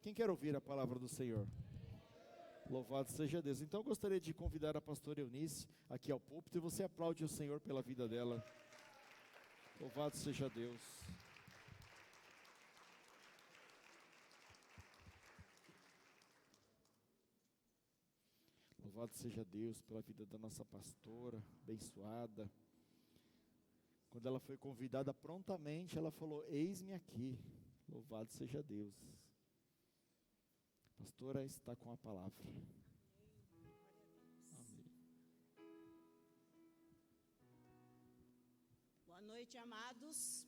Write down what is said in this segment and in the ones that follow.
Quem quer ouvir a palavra do Senhor? Louvado seja Deus. Então eu gostaria de convidar a pastora Eunice aqui ao púlpito, e você aplaude o Senhor pela vida dela. Louvado seja Deus. Louvado seja Deus pela vida da nossa pastora, abençoada. Quando ela foi convidada, prontamente ela falou: eis-me aqui. Louvado seja Deus. A pastora está com a palavra. Amém. Boa noite, amados.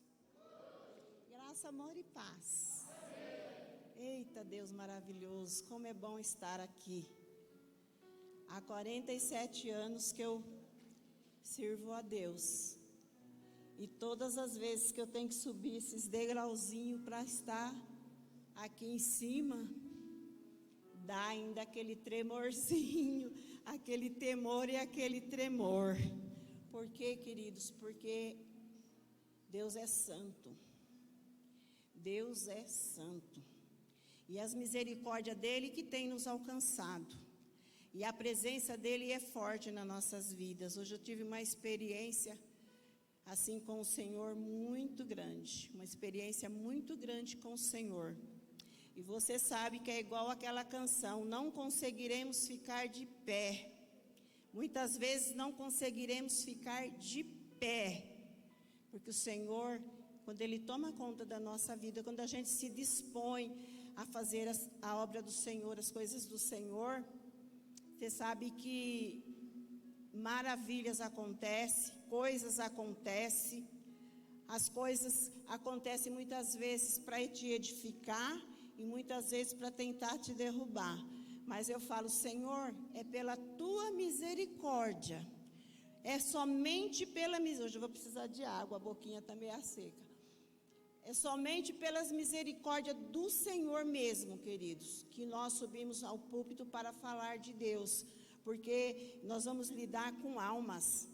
Graça, amor e paz. Eita, Deus maravilhoso, como é bom estar aqui. Há 47 anos que eu sirvo a Deus. E todas as vezes que eu tenho que subir esses degrauzinhos para estar aqui em cima, dá ainda aquele tremorzinho, aquele temor e aquele tremor. Por quê, queridos? Porque Deus é santo. Deus é santo. E as misericórdias dele que tem nos alcançado. E a presença dele é forte nas nossas vidas. Hoje eu tive uma experiência assim com o Senhor muito grande. Uma experiência muito grande com o Senhor. E você sabe que é igual aquela canção: não conseguiremos ficar de pé. Muitas vezes não conseguiremos ficar de pé. Porque o Senhor, quando Ele toma conta da nossa vida, quando a gente se dispõe a fazer a obra do Senhor, as coisas do Senhor, você sabe que maravilhas acontecem, coisas acontecem. As coisas acontecem muitas vezes para te edificar e muitas vezes para tentar te derrubar. Mas eu falo: Senhor, é pela tua misericórdia. É somente pela misericórdia. Hoje eu vou precisar de água, a boquinha está meio seca. É somente pelas misericórdias do Senhor mesmo, queridos, que nós subimos ao púlpito para falar de Deus. Porque nós vamos lidar com almas.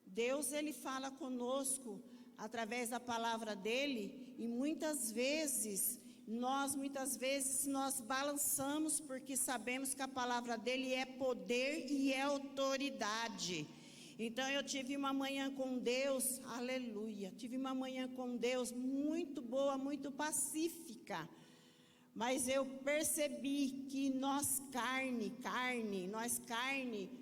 Deus, Ele fala conosco através da palavra dEle. E muitas vezes nós balançamos, porque sabemos que a palavra dEle é poder e é autoridade. Então eu tive uma manhã com Deus, aleluia, tive uma manhã com Deus muito boa, muito pacífica. Mas eu percebi que nós carne,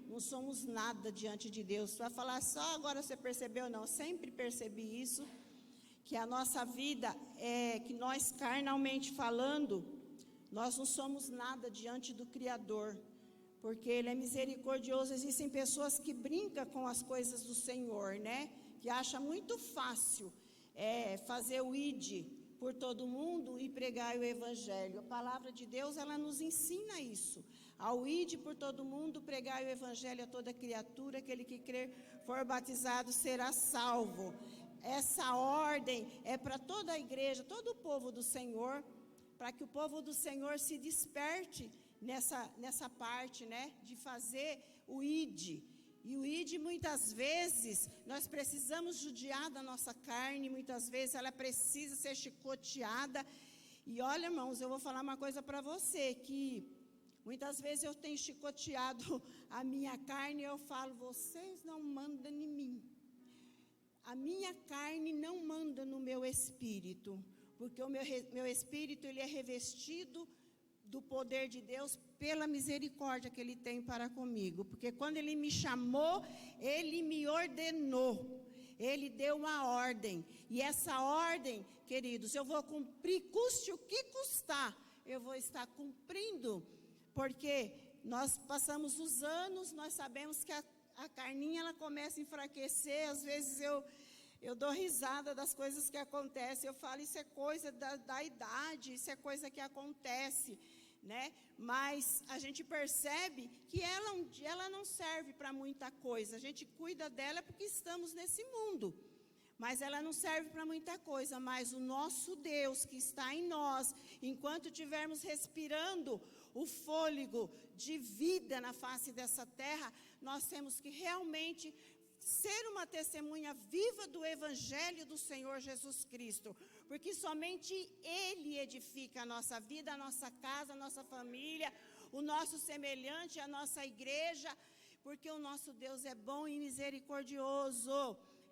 não somos nada diante de Deus. Você vai falar: só agora você percebeu? Não, eu sempre percebi isso. Que a nossa vida que nós carnalmente falando, nós não somos nada diante do Criador. Porque Ele é misericordioso. Existem pessoas que brincam com as coisas do Senhor, né? Que acham muito fácil fazer o ID por todo mundo e pregar o Evangelho. A palavra de Deus, ela nos ensina isso. Ao ide por todo mundo, pregar o Evangelho a toda criatura, aquele que crer for batizado será salvo. Essa ordem é para toda a igreja, todo o povo do Senhor, para que o povo do Senhor se desperte nessa parte, né, de fazer o ide. E o ide, muitas vezes, nós precisamos judiar da nossa carne, muitas vezes ela precisa ser chicoteada. E olha, irmãos, eu vou falar uma coisa para você, que muitas vezes eu tenho chicoteado a minha carne e eu falo: vocês não mandam em mim. A minha carne não manda no meu espírito, porque o meu espírito, ele é revestido do poder de Deus pela misericórdia que Ele tem para comigo. Porque quando Ele me chamou, Ele me ordenou, Ele deu uma ordem. E essa ordem, queridos, eu vou cumprir, custe o que custar, eu vou estar cumprindo. Porque nós passamos os anos, nós sabemos que a carninha, ela começa a enfraquecer. Às vezes eu dou risada das coisas que acontecem. Eu falo: isso é coisa da idade, isso é coisa que acontece, né? Mas a gente percebe que ela não serve para muita coisa. A gente cuida dela porque estamos nesse mundo, mas ela não serve para muita coisa. Mas o nosso Deus que está em nós, enquanto estivermos respirando o fôlego de vida na face dessa terra, nós temos que realmente ser uma testemunha viva do Evangelho do Senhor Jesus Cristo. porque somente Ele edifica a nossa vida, a nossa casa, a nossa família, o nosso semelhante, a nossa igreja, porque o nosso Deus é bom e misericordioso.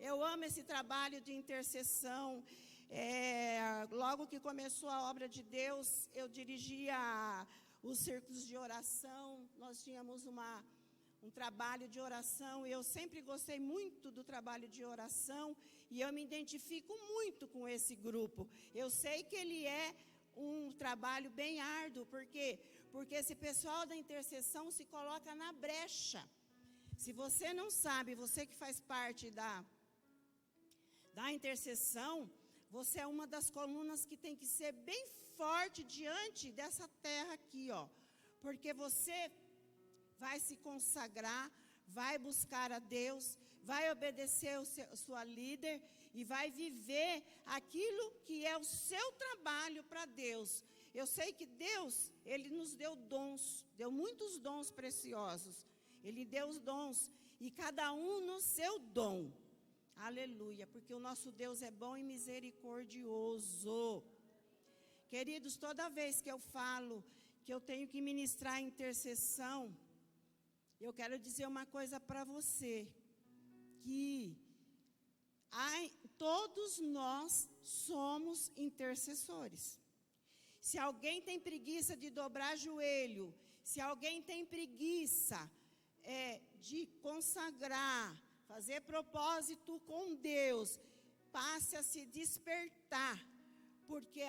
Eu amo esse trabalho de intercessão. Logo que começou a obra de Deus, eu dirigia os círculos de oração. Nós tínhamos um trabalho de oração, e eu sempre gostei muito do trabalho de oração, e eu me identifico muito com esse grupo. Eu sei que ele é um trabalho bem árduo, por quê? Porque esse pessoal da intercessão se coloca na brecha. Se você não sabe, você que faz parte da intercessão, você é uma das colunas que tem que ser bem forte diante dessa terra aqui, ó, porque você vai se consagrar, vai buscar a Deus, vai obedecer a sua líder e vai viver aquilo que é o seu trabalho para Deus. Eu sei que Deus, Ele nos deu dons, deu muitos dons preciosos. Ele deu os dons, e cada um no seu dom. Aleluia, porque o nosso Deus é bom e misericordioso. Queridos, toda vez que eu falo que eu tenho que ministrar a intercessão, eu quero dizer uma coisa para você, que todos nós somos intercessores. Se alguém tem preguiça de dobrar joelho, se alguém tem preguiça de consagrar, fazer propósito com Deus, passe a se despertar, porque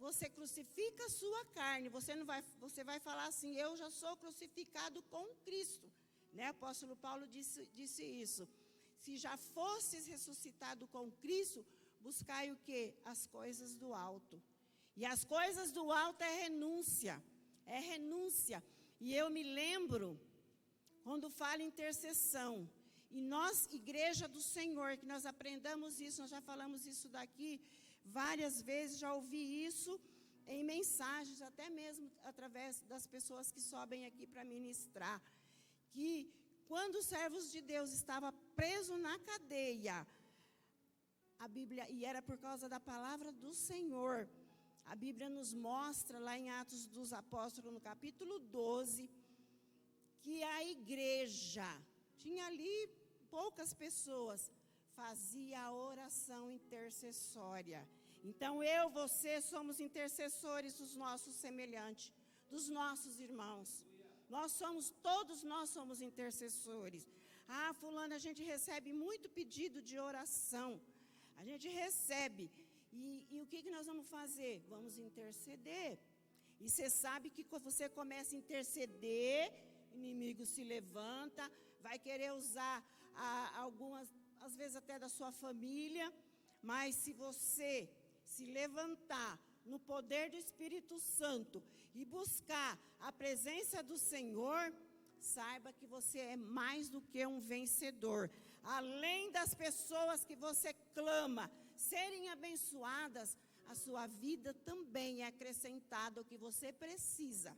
você crucifica a sua carne. Você vai falar assim: eu já sou crucificado com Cristo, né? O apóstolo Paulo disse isso. Se já fosses ressuscitado com Cristo, buscai o quê? As coisas do alto. E as coisas do alto é renúncia. É renúncia. E eu me lembro, quando fala intercessão, e nós, igreja do Senhor, que nós aprendamos isso, nós já falamos isso daqui várias vezes, já ouvi isso em mensagens, até mesmo através das pessoas que sobem aqui para ministrar, que quando os servos de Deus estavam presos na cadeia, a Bíblia, e era por causa da palavra do Senhor, a Bíblia nos mostra lá em Atos dos Apóstolos, no capítulo 12, que a igreja, tinha ali poucas pessoas, fazia a oração intercessória. Então você somos intercessores dos nossos semelhantes, dos nossos irmãos. Todos nós somos intercessores. Fulano, a gente recebe muito pedido de oração. A gente recebe. E o que nós vamos fazer? Vamos interceder. E você sabe que quando você começa a interceder, o inimigo se levanta, vai querer usar algumas, às vezes até da sua família, mas se você se levantar no poder do Espírito Santo e buscar a presença do Senhor, saiba que você é mais do que um vencedor. Além das pessoas que você clama serem abençoadas, a sua vida também é acrescentada o que você precisa.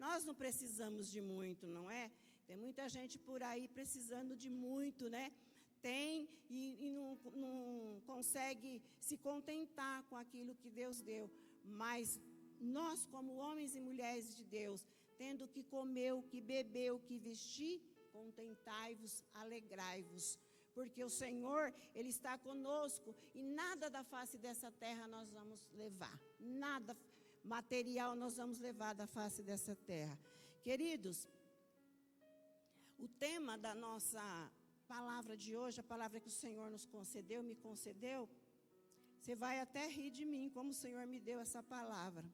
Nós não precisamos de muito, não é? Tem muita gente por aí precisando de muito, né? Tem e não consegue se contentar com aquilo que Deus deu. Mas nós, como homens e mulheres de Deus, tendo o que comer, o que beber, o que vestir, contentai-vos, alegrai-vos. Porque o Senhor, Ele está conosco e nada da face dessa terra nós vamos levar. Nada material nós vamos levar da face dessa terra. Queridos, o tema da nossa palavra de hoje, a palavra que o Senhor nos concedeu, me concedeu, você vai até rir de mim, como o Senhor me deu essa palavra.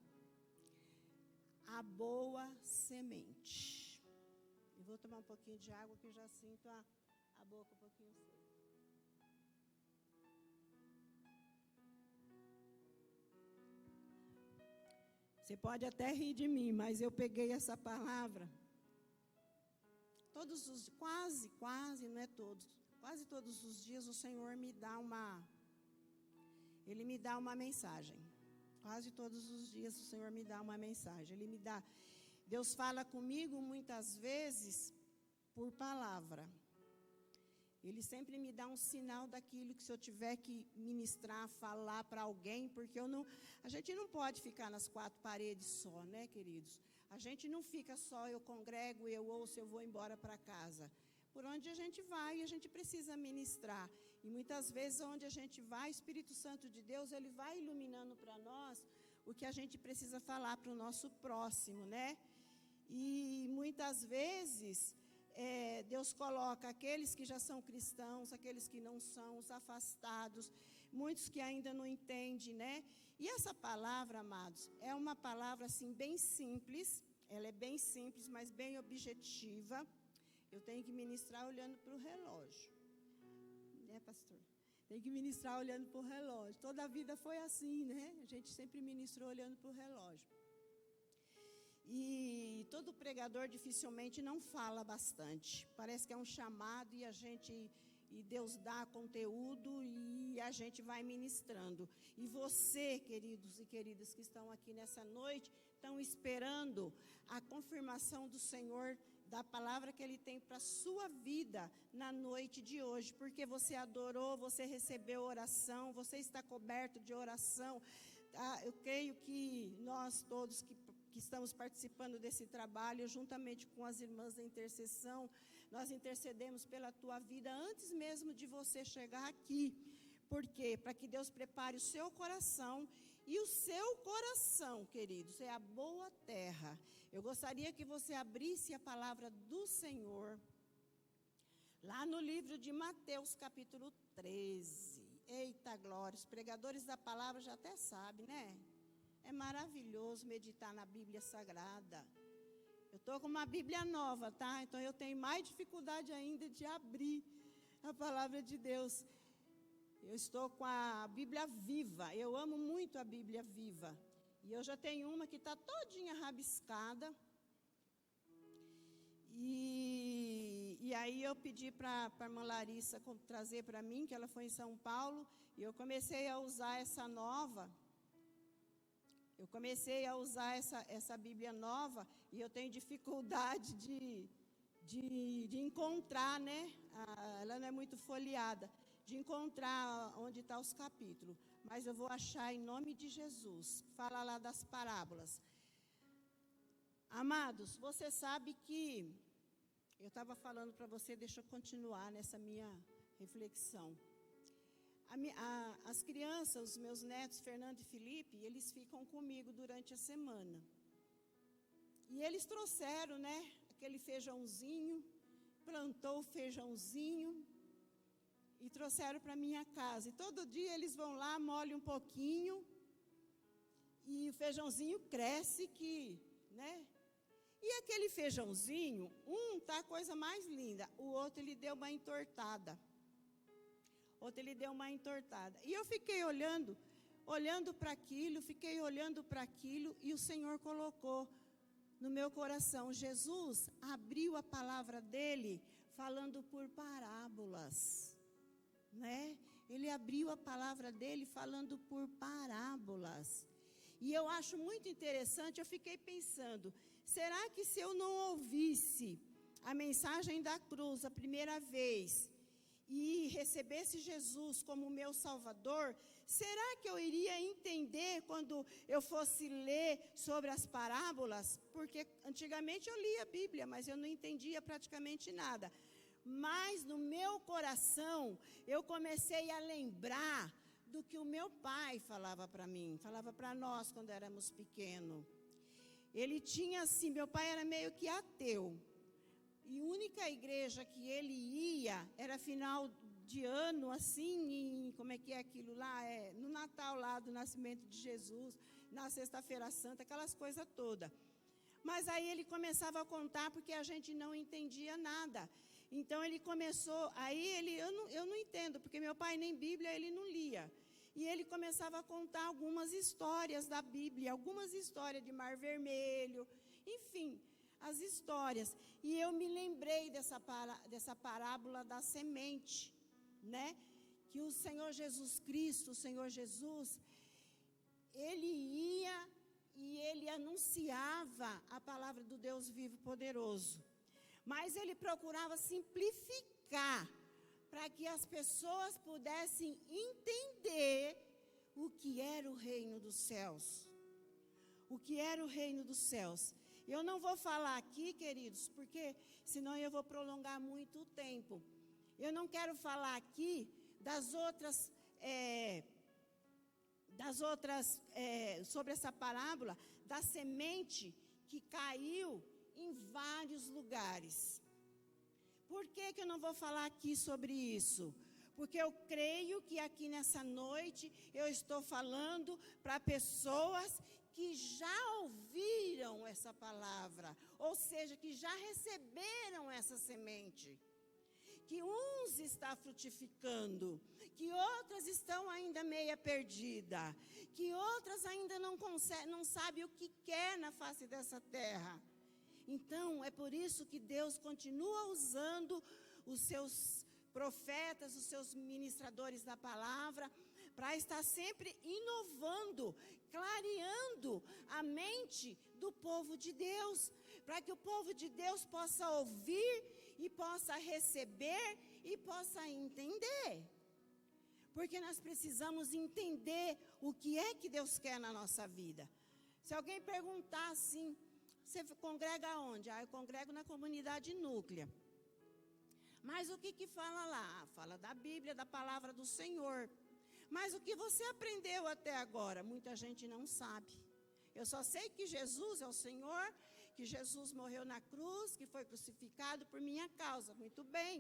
A boa semente. Eu vou tomar um pouquinho de água, que eu já sinto a boca um pouquinho seca. Você pode até rir de mim, mas eu peguei essa palavra. Não é todos, quase todos os dias o Senhor me dá Ele me dá uma mensagem. Quase todos os dias o Senhor me dá uma mensagem. Deus fala comigo muitas vezes por palavra. Ele sempre me dá um sinal daquilo que se eu tiver que ministrar, falar para alguém, porque a gente não pode ficar nas quatro paredes só, né, queridos? A gente não fica só, eu congrego, eu ouço, eu vou embora para casa. Por onde a gente vai, a gente precisa ministrar. E muitas vezes, onde a gente vai, o Espírito Santo de Deus, ele vai iluminando para nós o que a gente precisa falar para o nosso próximo, né? E muitas vezes, Deus coloca aqueles que já são cristãos, aqueles que não são, os afastados, muitos que ainda não entendem, né? E essa palavra, amados, é uma palavra assim bem simples, ela é bem simples, mas bem objetiva. Eu tenho que ministrar olhando para o relógio, né, pastor? Tem que ministrar olhando para o relógio. Toda a vida foi assim, né? A gente sempre ministrou olhando para o relógio. E todo pregador dificilmente não fala bastante. Parece que é um chamado e Deus dá conteúdo e a gente vai ministrando. E você, queridos e queridas que estão aqui nessa noite, estão esperando a confirmação do Senhor, da palavra que Ele tem para a sua vida na noite de hoje. Porque você adorou, você recebeu oração, você está coberto de oração. Eu creio que nós todos que estamos participando desse trabalho, juntamente com as irmãs da intercessão, nós intercedemos pela tua vida antes mesmo de você chegar aqui. Por quê? Para que Deus prepare o seu coração. E o seu coração, queridos, é a boa terra. Eu gostaria que você abrisse a palavra do Senhor, lá no livro de Mateus, capítulo 13. Eita glória, os pregadores da palavra já até sabem, né? É maravilhoso meditar na Bíblia Sagrada. Eu estou com uma Bíblia nova, tá? Então eu tenho mais dificuldade ainda de abrir a palavra de Deus. Eu estou com a Bíblia Viva. Eu amo muito a Bíblia Viva. E eu já tenho uma que está todinha rabiscada. E aí eu pedi para a irmã Larissa trazer para mim, que ela foi em São Paulo. E eu comecei a usar essa nova. Eu comecei a usar essa Bíblia nova e eu tenho dificuldade de encontrar, né? Ela não é muito folheada, de encontrar onde estão os capítulos. Mas eu vou achar em nome de Jesus. Fala lá das parábolas. Amados, você sabe que... Eu estava falando para você, deixa eu continuar nessa minha reflexão. As crianças, os meus netos, Fernando e Felipe, eles ficam comigo durante a semana. E eles trouxeram, né, aquele feijãozinho, plantou o feijãozinho e trouxeram para minha casa. E todo dia eles vão lá, molham um pouquinho e o feijãozinho cresce né? E aquele feijãozinho, tá a coisa mais linda, o outro ele deu uma entortada. E eu fiquei olhando para aquilo, e o Senhor colocou no meu coração. Jesus abriu a palavra dele falando por parábolas, né? Ele abriu a palavra dele falando por parábolas. E eu acho muito interessante, eu fiquei pensando, será que se eu não ouvisse a mensagem da cruz a primeira vez e recebesse Jesus como meu Salvador, será que eu iria entender quando eu fosse ler sobre as parábolas? Porque antigamente eu lia a Bíblia, mas eu não entendia praticamente nada. Mas no meu coração, eu comecei a lembrar do que o meu pai falava para mim, falava para nós quando éramos pequenos. Ele tinha assim, meu pai era meio que ateu. E a única igreja que ele ia era final de ano, assim, como é que é aquilo lá? No Natal lá do nascimento de Jesus, na Sexta-feira Santa, aquelas coisas todas. Mas aí ele começava a contar porque a gente não entendia nada. Então ele começou, eu não entendo, porque meu pai nem Bíblia ele não lia. E ele começava a contar algumas histórias da Bíblia, algumas histórias de Mar Vermelho, enfim, as histórias. E eu me lembrei dessa parábola da semente, né? Que o Senhor Jesus Cristo, o Senhor Jesus, ele ia e ele anunciava a palavra do Deus vivo e poderoso. Mas ele procurava simplificar para que as pessoas pudessem entender o que era o reino dos céus. O que era o reino dos céus. Eu não vou falar aqui, queridos, porque senão eu vou prolongar muito o tempo. Eu não quero falar aqui sobre essa parábola da semente que caiu em vários lugares. Por que eu não vou falar aqui sobre isso? Porque eu creio que aqui nessa noite eu estou falando para pessoas que já ouviram essa palavra, ou seja, que já receberam essa semente. Que uns está frutificando, que outras estão ainda meia perdida, que outras ainda não sabem o que quer na face dessa terra. Então, é por isso que Deus continua usando os seus profetas, os seus ministradores da palavra, para estar sempre inovando, clareando a mente do povo de Deus, para que o povo de Deus possa ouvir e possa receber e possa entender. Porque nós precisamos entender o que é que Deus quer na nossa vida. Se alguém perguntar assim, você congrega onde? Eu congrego na comunidade núclea. Mas o que fala lá? Fala da Bíblia, da palavra do Senhor. Mas o que você aprendeu até agora? Muita gente não sabe. Eu só sei que Jesus é o Senhor, que Jesus morreu na cruz, que foi crucificado por minha causa. Muito bem.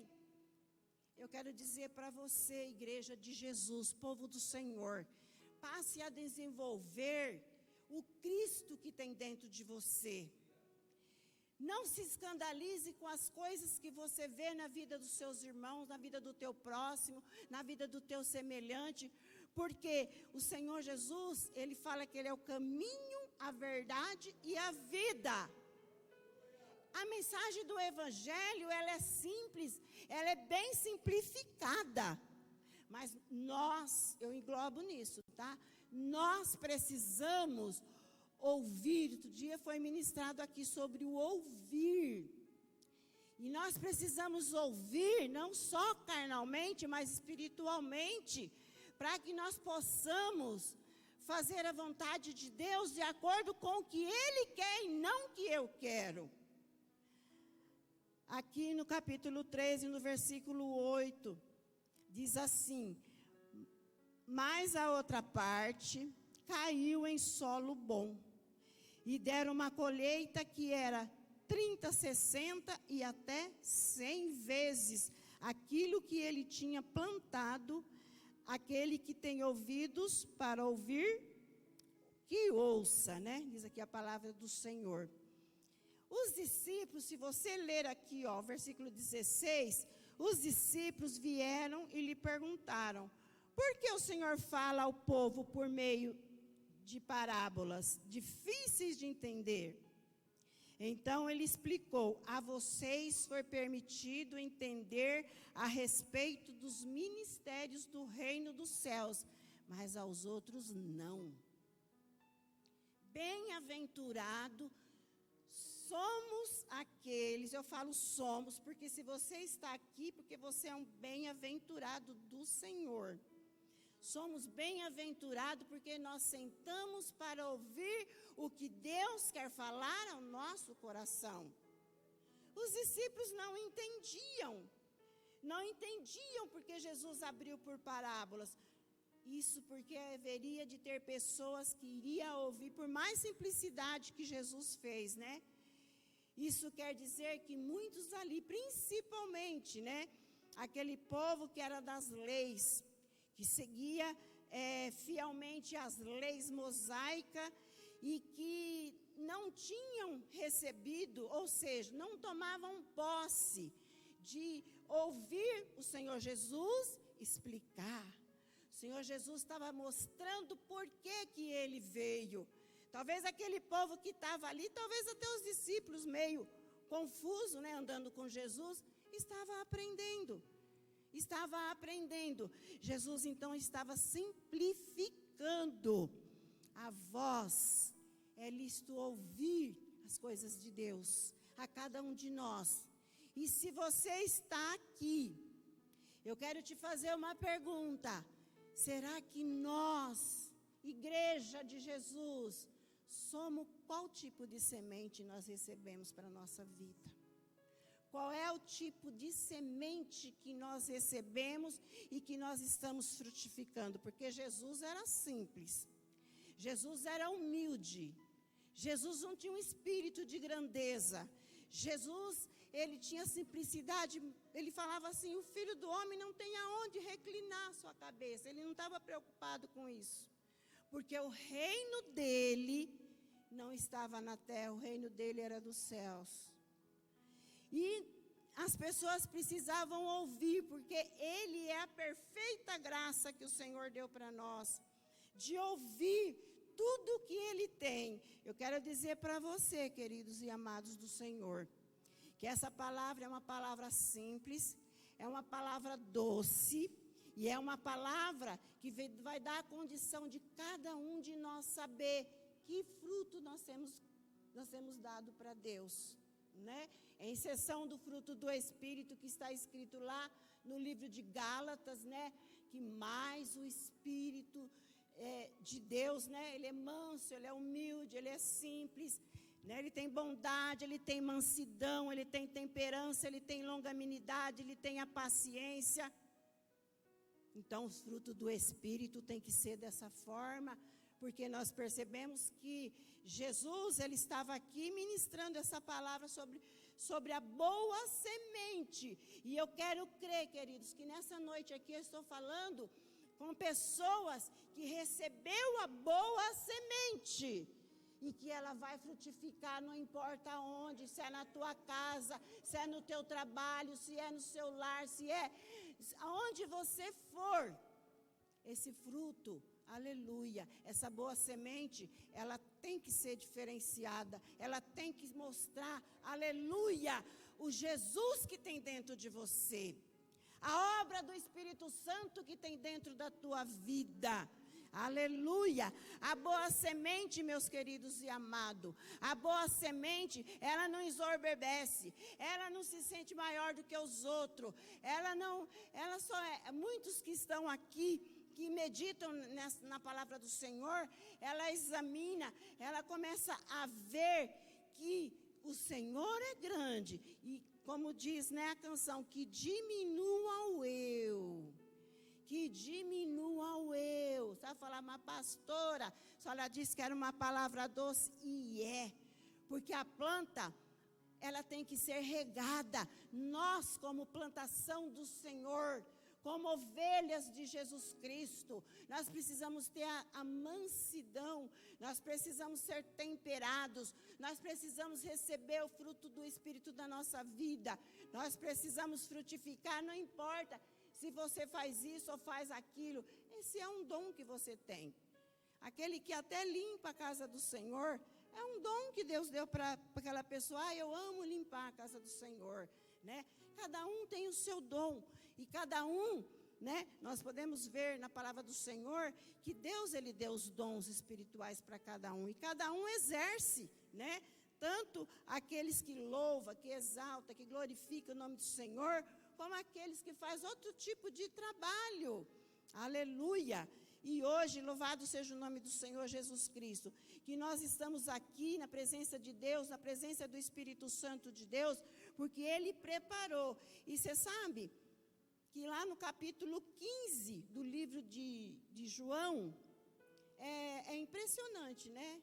Eu quero dizer para você, igreja de Jesus, povo do Senhor, passe a desenvolver o Cristo que tem dentro de você. Não se escandalize com as coisas que você vê na vida dos seus irmãos, na vida do teu próximo, na vida do teu semelhante, porque o Senhor Jesus, Ele fala que Ele é o caminho, a verdade e a vida. A mensagem do Evangelho, ela é simples, ela é bem simplificada. Mas eu englobo nisso, tá? Nós precisamos ouvir. Outro dia foi ministrado aqui sobre o ouvir. E nós precisamos ouvir, não só carnalmente, mas espiritualmente, para que nós possamos fazer a vontade de Deus de acordo com o que Ele quer e não o que eu quero. Aqui no capítulo 13, no versículo 8, diz assim: mas a outra parte caiu em solo bom, e deram uma colheita que era 30, 60 e até 100 vezes aquilo que ele tinha plantado. Aquele que tem ouvidos para ouvir, que ouça, né? Diz aqui a palavra do Senhor. Os discípulos, se você ler aqui, ó, versículo 16, os discípulos vieram e lhe perguntaram: por que o Senhor fala ao povo por meio de parábolas difíceis de entender? Então ele explicou: a vocês foi permitido entender a respeito dos ministérios do reino dos céus, mas aos outros não. Bem-aventurado somos aqueles, eu falo somos, porque se você está aqui, porque você é um bem-aventurado do Senhor. Somos bem-aventurados porque nós sentamos para ouvir o que Deus quer falar ao nosso coração. Os discípulos não entendiam porque Jesus abriu por parábolas. Isso porque haveria de ter pessoas que iriam ouvir, por mais simplicidade que Jesus fez, né? Isso quer dizer que muitos ali, principalmente, né, aquele povo que era das leis, que seguia fielmente as leis mosaicas e que não tinham recebido, ou seja, não tomavam posse de ouvir o Senhor Jesus explicar. O Senhor Jesus estava mostrando por que ele veio. Talvez aquele povo que estava ali, talvez até os discípulos meio confusos, né, andando com Jesus, estava aprendendo. Jesus então estava simplificando a voz. É lícito ouvir as coisas de Deus a cada um de nós. E se você está aqui Eu quero te fazer uma pergunta. Será que nós, igreja de Jesus, somos qual tipo de semente nós recebemos para a nossa vida? Qual é o tipo de semente que nós recebemos e que nós estamos frutificando? Porque Jesus era simples. Jesus era humilde. Jesus não tinha um espírito de grandeza. Jesus, ele tinha simplicidade. Ele falava assim, o Filho do Homem não tem aonde reclinar sua cabeça. Ele não estava preocupado com isso. Porque o reino dele não estava na terra, o reino dele era dos céus. E as pessoas precisavam ouvir, porque ele é a perfeita graça que o Senhor deu para nós, de ouvir tudo que ele tem. Eu quero dizer para você, queridos e amados do Senhor, que essa palavra é uma palavra simples, é uma palavra doce, e é uma palavra que vai dar a condição de cada um de nós saber que fruto nós temos dado para Deus, né? Em exceção do fruto do Espírito que está escrito lá no livro de Gálatas, né? Que mais o Espírito de Deus, né? Ele é manso, ele é humilde, ele é simples, né? Ele tem bondade, ele tem mansidão, ele tem temperança, ele tem longanimidade, ele tem a paciência. Então, os frutos do Espírito tem que ser dessa forma, porque nós percebemos que Jesus, ele estava aqui ministrando essa palavra sobre a boa semente. E eu quero crer, queridos, que nessa noite aqui eu estou falando com pessoas que recebeu a boa semente e que ela vai frutificar, não importa onde, se é na tua casa, se é no teu trabalho, se é no seu lar, se é aonde você for, esse fruto, aleluia, essa boa semente, ela tem que ser diferenciada, ela tem que mostrar, aleluia, o Jesus que tem dentro de você, a obra do Espírito Santo que tem dentro da tua vida. Aleluia, a boa semente, meus queridos e amados, a boa semente, ela não ensoberbece, ela não se sente maior do que os outros, ela só é, muitos que estão aqui, que meditam na palavra do Senhor, ela examina, ela começa a ver que o Senhor é grande, e como diz, né, a canção, que diminua o eu. Que diminua o eu. Sabe falar, uma pastora, a senhora disse que era uma palavra doce, e é. Porque a planta, ela tem que ser regada. Nós, como plantação do Senhor, como ovelhas de Jesus Cristo, nós precisamos ter a mansidão, nós precisamos ser temperados, nós precisamos receber o fruto do Espírito da nossa vida, nós precisamos frutificar, não importa se você faz isso ou faz aquilo, esse é um dom que você tem. Aquele que até limpa a casa do Senhor, é um dom que Deus deu para aquela pessoa. Ah, eu amo limpar a casa do Senhor, né? Cada um tem o seu dom, e cada um, né? Nós podemos ver na palavra do Senhor, que Deus, ele deu os dons espirituais para cada um, e cada um exerce, né? Tanto aqueles que louvam, que exaltam, que glorificam o nome do Senhor, como aqueles que fazem outro tipo de trabalho, aleluia. E hoje, louvado seja o nome do Senhor Jesus Cristo, que nós estamos aqui na presença de Deus, na presença do Espírito Santo de Deus, porque Ele preparou. E você sabe que lá no capítulo 15 do livro de João, é impressionante, né?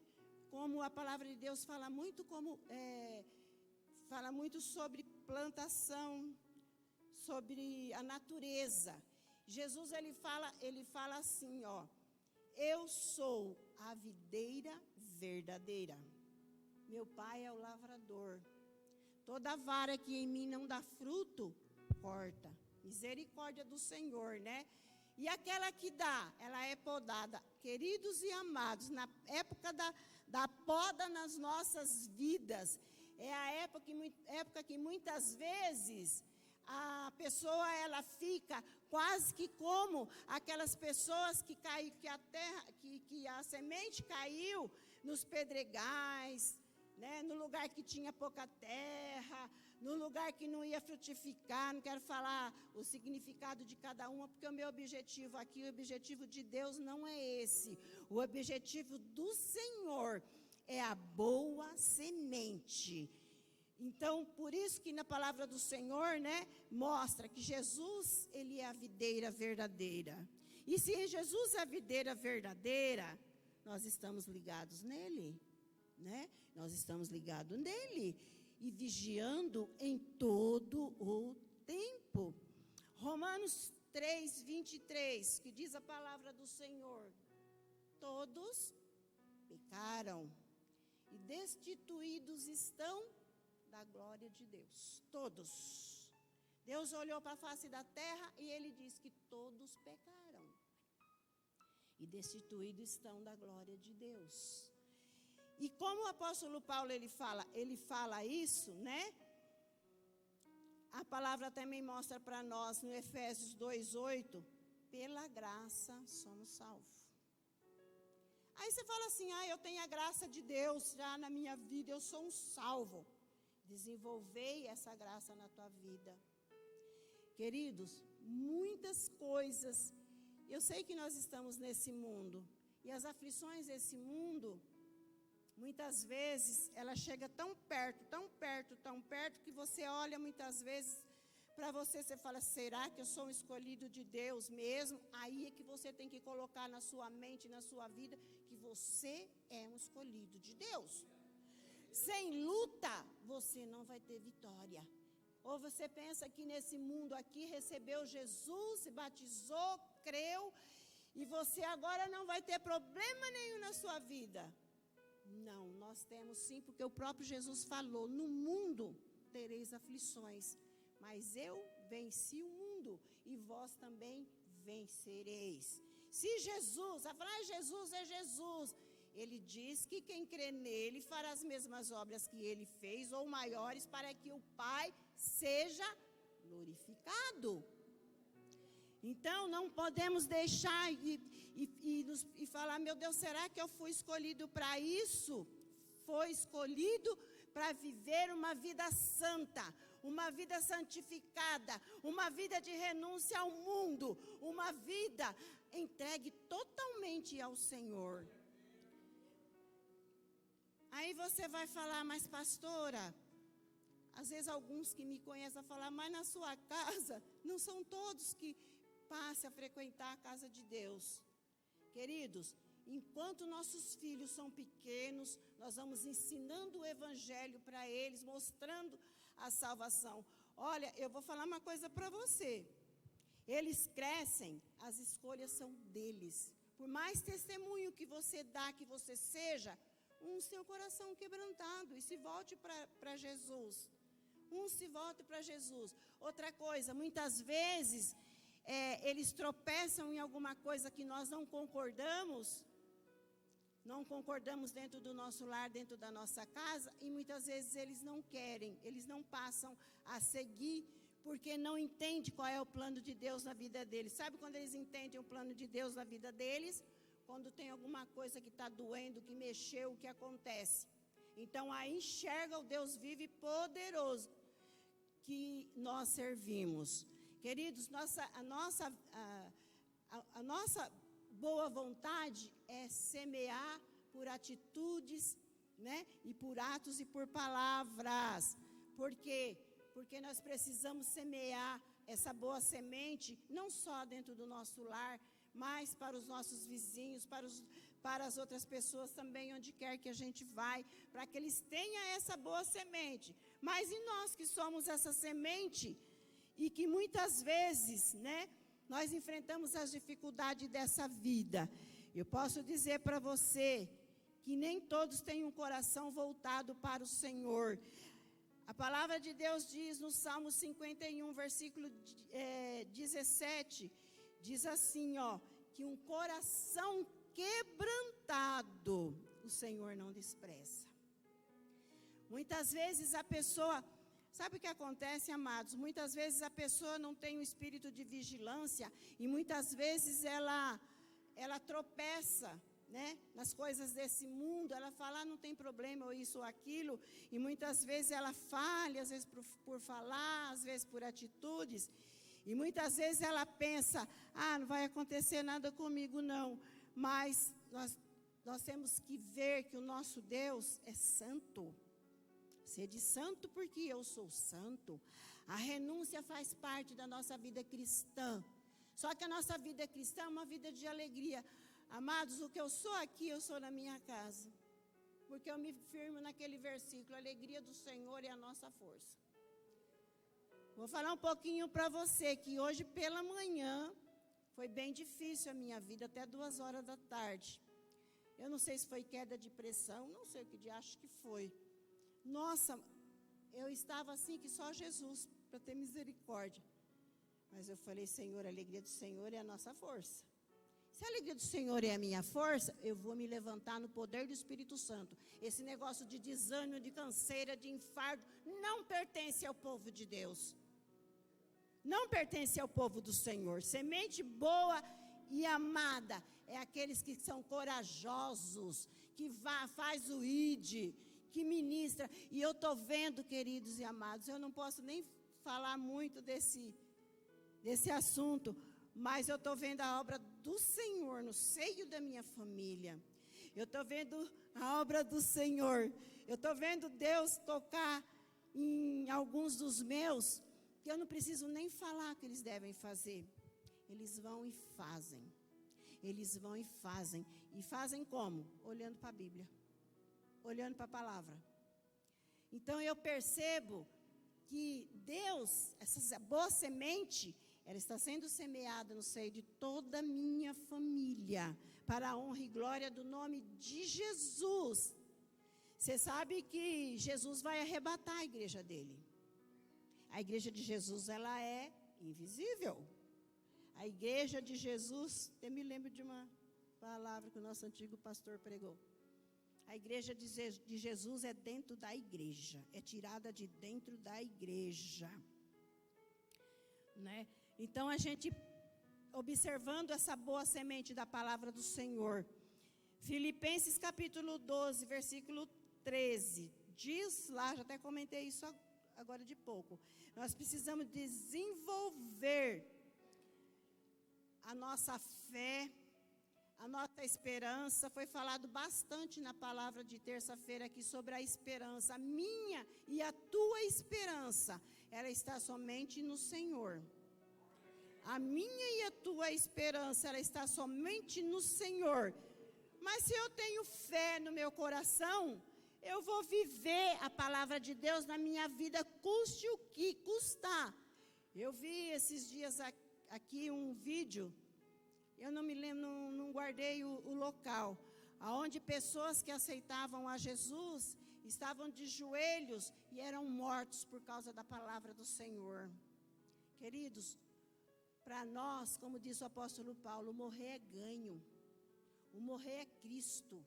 Como a palavra de Deus fala muito, fala muito sobre plantação, sobre a natureza. Jesus, ele fala assim, ó: eu sou a videira verdadeira, meu pai é o lavrador, toda vara que em mim não dá fruto, corta. Misericórdia do Senhor, né? E aquela que dá, ela é podada. Queridos e amados, na época da poda nas nossas vidas, é a época que muitas vezes a pessoa, ela fica quase que como aquelas pessoas que caiu, que a semente caiu nos pedregais, né, no lugar que tinha pouca terra, no lugar que não ia frutificar. Não quero falar o significado de cada uma, porque o meu objetivo aqui, o objetivo de Deus não é esse. O objetivo do Senhor é a boa semente. Então, por isso que na palavra do Senhor, né, mostra que Jesus, ele é a videira verdadeira. E se Jesus é a videira verdadeira, nós estamos ligados nele, né? Nós estamos ligados nele e vigiando em todo o tempo. Romanos 3:23, que diz a palavra do Senhor: todos pecaram e destituídos estão da glória de Deus. Todos. Deus olhou para a face da terra e ele diz que todos pecaram e destituídos estão da glória de Deus. E como o apóstolo Paulo ele fala isso, né? A palavra também mostra para nós no Efésios 2:8, pela graça somos salvos. Aí você fala assim: eu tenho a graça de Deus já na minha vida, eu sou um salvo. Desenvolvei essa graça na tua vida. Queridos, muitas coisas, eu sei que nós estamos nesse mundo, e as aflições desse mundo, muitas vezes, ela chega tão perto, que você olha muitas vezes para você fala: será que eu sou um escolhido de Deus mesmo? Aí é que você tem que colocar na sua mente, na sua vida, que você é um escolhido de Deus. Sem luta, você não vai ter vitória. Ou você pensa que nesse mundo aqui recebeu Jesus, se batizou, creu, e você agora não vai ter problema nenhum na sua vida. Não, nós temos sim, porque o próprio Jesus falou: no mundo tereis aflições, mas eu venci o mundo, e vós também vencereis. Se Jesus, a falar Jesus é Jesus, ele diz que quem crê nele fará as mesmas obras que ele fez, ou maiores, para que o Pai seja glorificado. Então, não podemos deixar e falar: meu Deus, será que eu fui escolhido para isso? Foi escolhido para viver uma vida santa, uma vida santificada, uma vida de renúncia ao mundo, uma vida entregue totalmente ao Senhor. Aí você vai falar: mas pastora, às vezes alguns que me conhecem vão falar: mas na sua casa, não são todos que passam a frequentar a casa de Deus. Queridos, enquanto nossos filhos são pequenos, nós vamos ensinando o evangelho para eles, mostrando a salvação. Olha, eu vou falar uma coisa para você. Eles crescem, as escolhas são deles. Por mais testemunho que você dá, que você seja, seu coração quebrantado e se volte para Jesus. Se volte para Jesus. Outra coisa, muitas vezes eles tropeçam em alguma coisa que nós não concordamos dentro do nosso lar, dentro da nossa casa, e muitas vezes eles não querem, eles não passam a seguir, porque não entendem qual é o plano de Deus na vida deles. Sabe quando eles entendem o plano de Deus na vida deles? Quando tem alguma coisa que está doendo, que mexeu, o que acontece? Então aí enxerga o Deus vivo e poderoso que nós servimos. Queridos, a nossa boa vontade é semear por atitudes, né? E por atos e por palavras. Por quê? Porque nós precisamos semear essa boa semente, não só dentro do nosso lar, mas para os nossos vizinhos, para as outras pessoas também, onde quer que a gente vai, para que eles tenham essa boa semente. Mas e nós que somos essa semente, e que muitas vezes, né, nós enfrentamos as dificuldades dessa vida. Eu posso dizer para você que nem todos têm um coração voltado para o Senhor. A palavra de Deus diz no Salmo 51, versículo 17, diz assim, que um coração quebrantado o Senhor não despreza. Muitas vezes a pessoa, sabe o que acontece, amados? Muitas vezes a pessoa não tem um espírito de vigilância e muitas vezes ela tropeça né, nas coisas desse mundo, ela fala, não tem problema, ou isso ou aquilo, e muitas vezes ela falha, às vezes por falar, às vezes por atitudes, e muitas vezes ela pensa, não vai acontecer nada comigo não, mas nós temos que ver que o nosso Deus é santo. Sede santo porque eu sou santo. A renúncia faz parte da nossa vida cristã. Só que a nossa vida cristã é uma vida de alegria. Amados, o que eu sou aqui, eu sou na minha casa. Porque eu me firmo naquele versículo, a alegria do Senhor é a nossa força. Vou falar um pouquinho para você, que hoje pela manhã, foi bem difícil a minha vida, até 2 horas da tarde. Eu não sei se foi queda de pressão, não sei o que acho que foi. Nossa, eu estava assim que só Jesus, para ter misericórdia. Mas eu falei, Senhor, a alegria do Senhor é a nossa força. Se a alegria do Senhor é a minha força, eu vou me levantar no poder do Espírito Santo. Esse negócio de desânimo, de canseira, de infarto, não pertence ao povo de Deus. Não pertence ao povo do Senhor. Semente boa e amada é aqueles que são corajosos, que faz o ID, que ministra. E eu estou vendo, queridos e amados, eu não posso nem falar muito desse assunto, mas eu estou vendo a obra do Senhor no seio da minha família. Eu estou vendo a obra do Senhor. Eu estou vendo Deus tocar em alguns dos meus, que eu não preciso nem falar que eles devem fazer. Eles vão e fazem. Eles vão e fazem. E fazem como? Olhando para a Bíblia. Olhando para a palavra. Então eu percebo que Deus, essa boa semente, ela está sendo semeada no seio de toda a minha família, para a honra e glória do nome de Jesus. Você sabe que Jesus vai arrebatar a igreja dele. A igreja de Jesus, ela é invisível. A igreja de Jesus, eu me lembro de uma palavra que o nosso antigo pastor pregou. A igreja de Jesus é dentro da igreja, é tirada de dentro da igreja, né? Então a gente, observando essa boa semente da palavra do Senhor, Filipenses capítulo 12, versículo 13, diz lá, já até comentei isso agora de pouco, nós precisamos desenvolver a nossa fé, a nossa esperança. Foi falado bastante na palavra de terça-feira aqui sobre a esperança. A minha e a tua esperança, ela está somente no Senhor. A minha e a tua esperança, ela está somente no Senhor. Mas se eu tenho fé no meu coração, eu vou viver a palavra de Deus na minha vida, custe o que custar. Eu vi esses dias aqui um vídeo, eu não me lembro, não guardei o local, onde pessoas que aceitavam a Jesus estavam de joelhos e eram mortos por causa da palavra do Senhor. Queridos, para nós, como disse o apóstolo Paulo, morrer é ganho, o morrer é Cristo.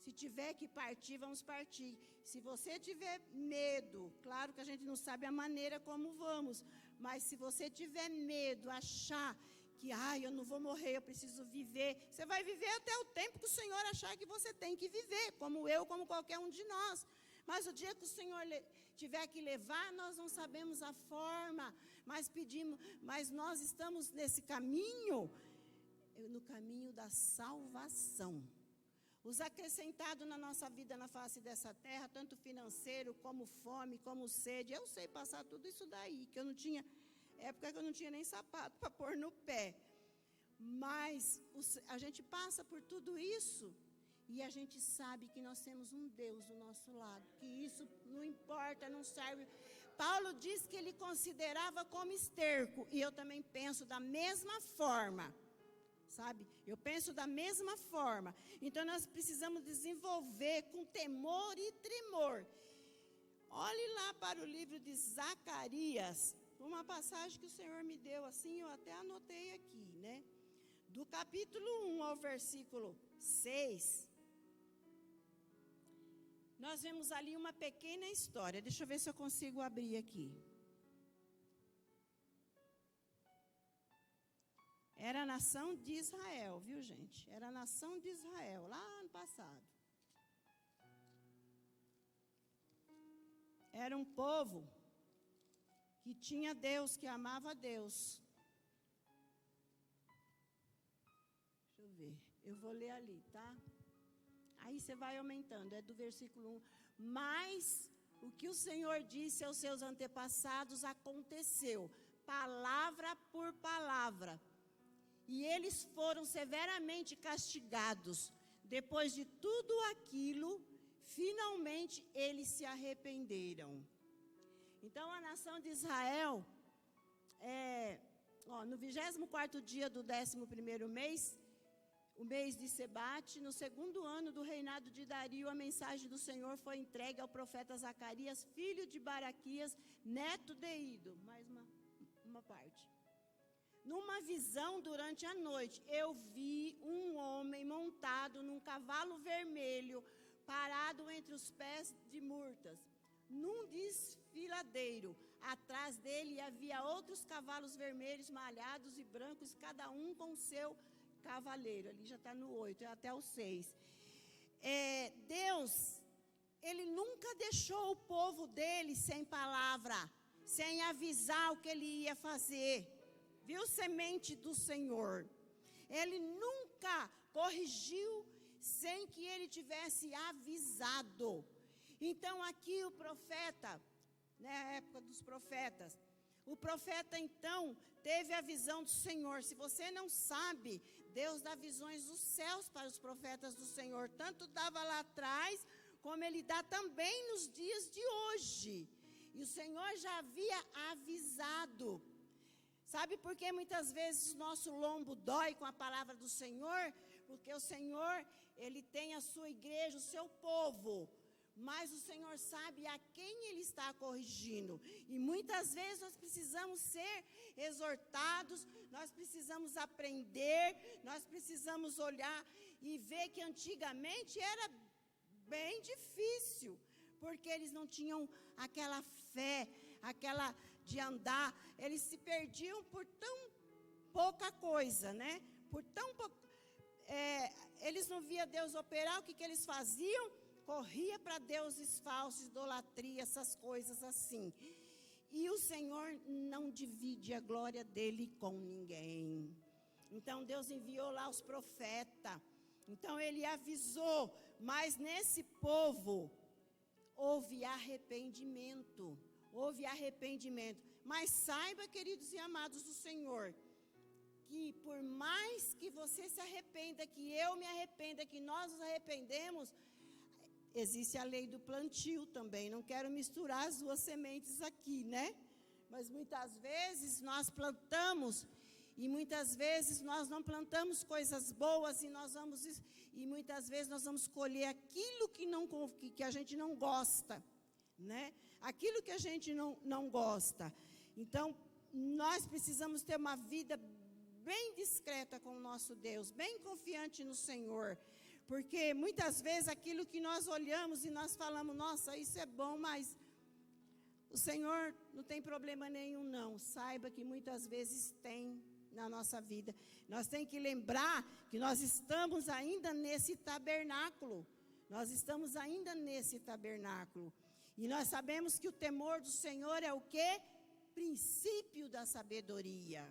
Se tiver que partir, vamos partir. Se você tiver medo, claro que a gente não sabe a maneira como vamos, mas se você tiver medo, achar que, eu não vou morrer, eu preciso viver, você vai viver até o tempo que o Senhor achar que você tem que viver, como eu, como qualquer um de nós. Mas o dia que o Senhor tiver que levar, nós não sabemos a forma, mas nós estamos nesse caminho, no caminho da salvação. Os acrescentados na nossa vida, na face dessa terra, tanto financeiro, como fome, como sede. Eu sei passar tudo isso daí, que eu não tinha, época que eu não tinha nem sapato para pôr no pé. Mas a gente passa por tudo isso e a gente sabe que nós temos um Deus do nosso lado, que isso não importa, não serve. Paulo diz que ele considerava como esterco, e eu também penso da mesma forma. Sabe? Eu penso da mesma forma. Então nós precisamos desenvolver com temor e tremor. Olhe lá para o livro de Zacarias, uma passagem que o Senhor me deu assim, eu até anotei aqui, né? Do capítulo 1 ao versículo 6, nós vemos ali uma pequena história. Deixa eu ver se eu consigo abrir aqui. Era a nação de Israel, viu, gente? Era a nação de Israel, lá no passado. Era um povo que tinha Deus, que amava Deus. Deixa eu ver, eu vou ler ali, tá? Aí você vai aumentando, é do versículo 1. Mas o que o Senhor disse aos seus antepassados aconteceu, palavra por palavra. E eles foram severamente castigados. Depois de tudo aquilo, finalmente eles se arrependeram. Então a nação de Israel, no 24º dia do 11º mês, o mês de Sebate, no 2º ano do reinado de Dario, a mensagem do Senhor foi entregue ao profeta Zacarias, filho de Baraquias, neto de Ido. Mais uma parte. Numa visão durante a noite, eu vi um homem montado num cavalo vermelho, parado entre os pés de murtas, num desfiladeiro. Atrás dele havia outros cavalos vermelhos, malhados e brancos, cada um com seu cavaleiro. Ali já está no 8, é até o 6. Deus, Ele nunca deixou o povo dele sem palavra, sem avisar o que Ele ia fazer. Viu, semente do Senhor? Ele nunca corrigiu sem que Ele tivesse avisado. Então aqui o profeta, a época dos profetas, o profeta então teve a visão do Senhor. Se você não sabe, Deus dá visões dos céus para os profetas do Senhor. Tanto dava lá atrás, como Ele dá também nos dias de hoje. E o Senhor já havia avisado. Sabe por que muitas vezes o nosso lombo dói com a palavra do Senhor? Porque o Senhor, Ele tem a sua igreja, o seu povo. Mas o Senhor sabe a quem Ele está corrigindo. E muitas vezes nós precisamos ser exortados, nós precisamos aprender, nós precisamos olhar e ver que antigamente era bem difícil, porque eles não tinham aquela fé, aquela de andar, eles se perdiam por tão pouca coisa, né? Por tão pouco, eles não via Deus operar, o que eles faziam? Corria para deuses falsos, idolatria, essas coisas assim. E o Senhor não divide a glória dele com ninguém. Então Deus enviou lá os profetas. Então Ele avisou, mas nesse povo houve arrependimento. Houve arrependimento. Mas saiba, queridos e amados do Senhor, que por mais que você se arrependa, que eu me arrependa, que nós nos arrependemos, existe a lei do plantio também. Não quero misturar as duas sementes aqui, né? Mas muitas vezes nós plantamos e muitas vezes nós não plantamos coisas boas e muitas vezes nós vamos colher aquilo que a gente não gosta, né? Aquilo que a gente não gosta. Então, nós precisamos ter uma vida bem discreta com o nosso Deus, bem confiante no Senhor. Porque muitas vezes aquilo que nós olhamos e nós falamos, nossa, isso é bom, mas o Senhor não tem problema nenhum, não. Saiba que muitas vezes tem na nossa vida. Nós temos que lembrar que nós estamos ainda nesse tabernáculo. Nós estamos ainda nesse tabernáculo. E nós sabemos que o temor do Senhor é o quê? Princípio da sabedoria.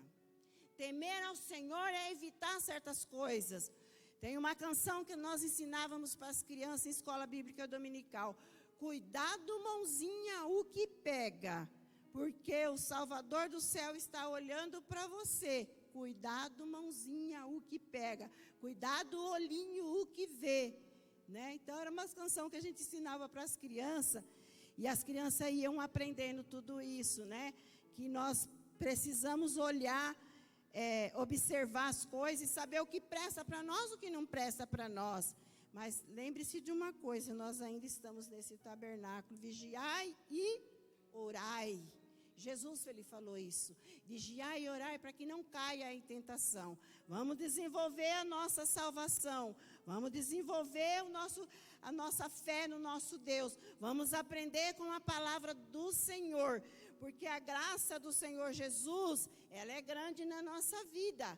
Temer ao Senhor é evitar certas coisas. Tem uma canção que nós ensinávamos para as crianças em escola bíblica dominical. Cuidado, mãozinha, o que pega, porque o Salvador do céu está olhando para você. Cuidado, mãozinha, o que pega. Cuidado, olhinho, o que vê. Né? Então, era uma canção que a gente ensinava para as crianças. E as crianças iam aprendendo tudo isso, né? Que nós precisamos olhar, observar as coisas e saber o que presta para nós, o que não presta para nós. Mas lembre-se de uma coisa, nós ainda estamos nesse tabernáculo, vigiai e orai. Jesus, ele falou isso, vigiai e orai para que não caia em tentação. Vamos desenvolver a nossa salvação, vamos desenvolver a nossa fé no nosso Deus, vamos aprender com a palavra do Senhor, porque a graça do Senhor Jesus, ela é grande na nossa vida.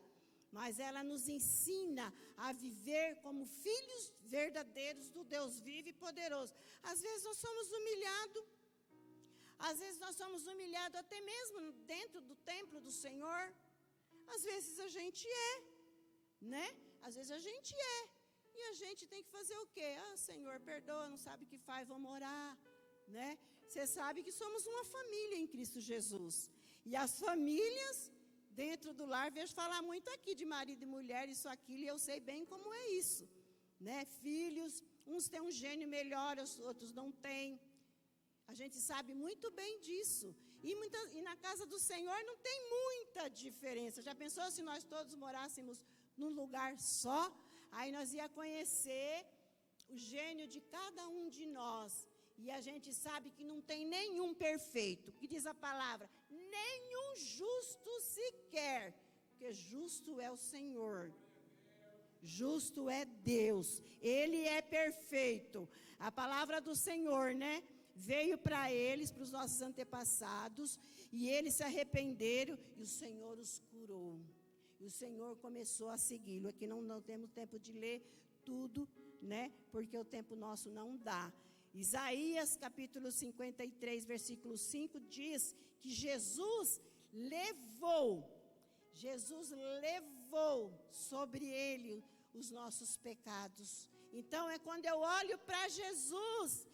mas ela nos ensina a viver como filhos verdadeiros do Deus vivo e poderoso. Às vezes nós somos humilhados, às vezes nós somos humilhados até mesmo dentro do templo do Senhor. Às vezes a gente é, né? Às vezes a gente é. E a gente tem que fazer o quê? Ah, Senhor, perdoa, não sabe o que faz, vamos orar, né? Você sabe que somos uma família em Cristo Jesus. E as famílias dentro do lar, vejo falar muito aqui de marido e mulher, isso, aquilo, e eu sei bem como é isso, né? Filhos, uns têm um gênio melhor, os outros não têm. A gente sabe muito bem disso. E na casa do Senhor não tem muita diferença. Já pensou se nós todos morássemos num lugar só? Aí nós ia conhecer o gênio de cada um de nós. E a gente sabe que não tem nenhum perfeito. Que diz a palavra? Nenhum justo sequer. Porque justo é o Senhor. Justo é Deus. Ele é perfeito. A palavra do Senhor, né? Veio para eles, para os nossos antepassados. E eles se arrependeram e o Senhor os curou. E o Senhor começou a segui-lo. Aqui não temos tempo de ler tudo, né? Porque o tempo nosso não dá. Isaías capítulo 53, versículo 5 diz que Jesus levou sobre ele os nossos pecados. Então é quando eu olho para Jesus